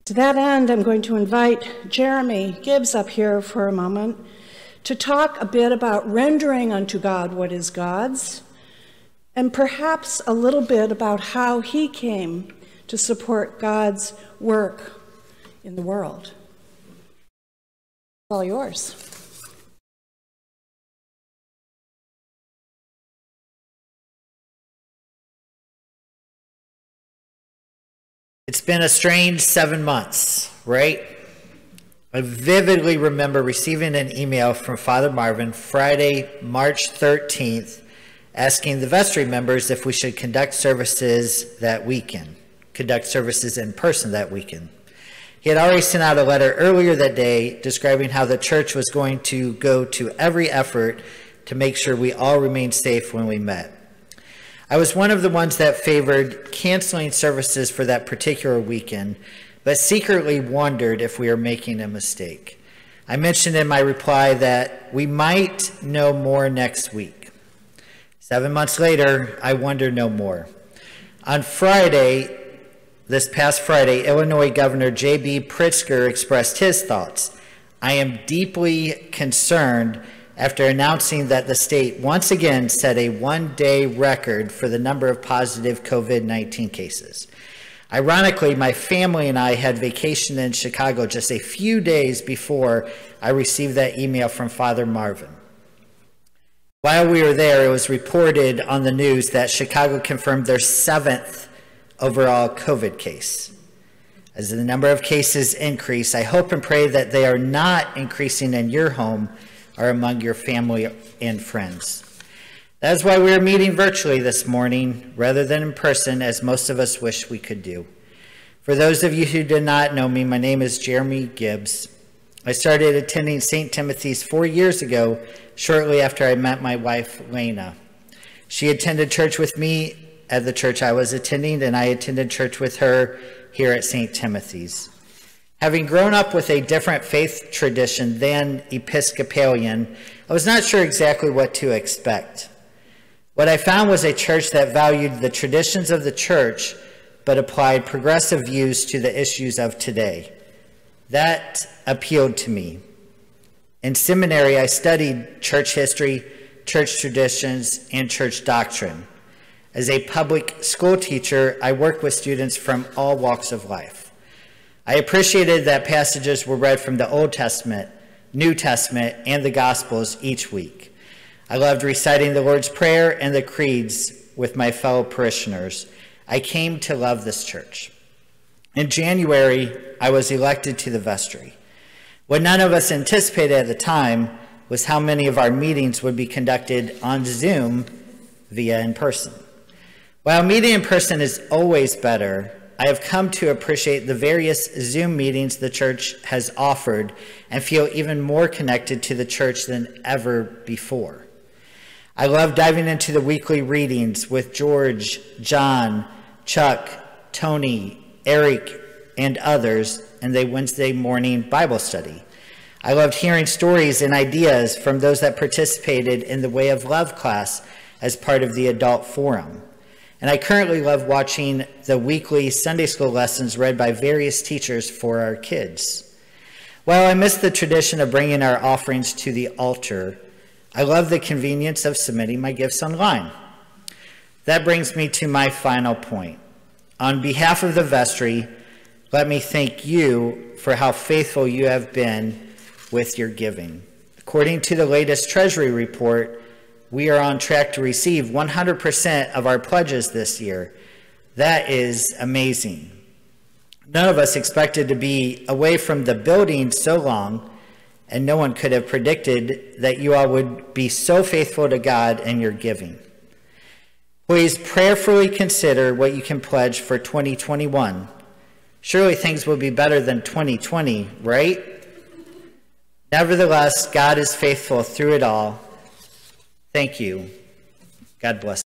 To that end, I'm going to invite Jeremy Gibbs up here for a moment to talk a bit about rendering unto God what is God's, and perhaps a little bit about how he came to support God's work in the world. It's all yours. It's been a strange 7 months, right? I vividly remember receiving an email from Father Marvin Friday, March 13th, asking the vestry members if we should conduct services in person that weekend. He had already sent out a letter earlier that day describing how the church was going to go to every effort to make sure we all remained safe when we met. I was one of the ones that favored canceling services for that particular weekend, but secretly wondered if we were making a mistake. I mentioned in my reply that we might know more next week. 7 months later, I wonder no more. On Friday, this past Friday, Illinois Governor J.B. Pritzker expressed his thoughts. I am deeply concerned after announcing that the state once again set a one-day record for the number of positive COVID-19 cases. Ironically, my family and I had vacation in Chicago just a few days before I received that email from Father Marvin. While we were there, it was reported on the news that Chicago confirmed their 7th overall COVID case. As the number of cases increase, I hope and pray that they are not increasing in your home or among your family and friends. That is why we are meeting virtually this morning rather than in person, as most of us wish we could do. For those of you who do not know me, my name is Jeremy Gibbs. I started attending St. Timothy's 4 years ago, shortly after I met my wife, Lena. She attended church with me at the church I was attending, and I attended church with her here at St. Timothy's. Having grown up with a different faith tradition than Episcopalian, I was not sure exactly what to expect. What I found was a church that valued the traditions of the church, but applied progressive views to the issues of today. That appealed to me. In seminary, I studied church history, church traditions, and church doctrine. As a public school teacher, I worked with students from all walks of life. I appreciated that passages were read from the Old Testament, New Testament, and the Gospels each week. I loved reciting the Lord's Prayer and the creeds with my fellow parishioners. I came to love this church. In January, I was elected to the vestry. What none of us anticipated at the time was how many of our meetings would be conducted on Zoom via in person. While meeting in person is always better, I have come to appreciate the various Zoom meetings the church has offered and feel even more connected to the church than ever before. I love diving into the weekly readings with George, John, Chuck, Tony, Eric, and others in the Wednesday morning Bible study. I loved hearing stories and ideas from those that participated in the Way of Love class as part of the adult forum. And I currently love watching the weekly Sunday school lessons read by various teachers for our kids. While I miss the tradition of bringing our offerings to the altar, I love the convenience of submitting my gifts online. That brings me to my final point. On behalf of the vestry, let me thank you for how faithful you have been with your giving. According to the latest Treasury report, we are on track to receive 100% of our pledges this year. That is amazing. None of us expected to be away from the building so long, and no one could have predicted that you all would be so faithful to God in your giving. Please prayerfully consider what you can pledge for 2021. Surely things will be better than 2020, right? Nevertheless, God is faithful through it all. Thank you. God bless.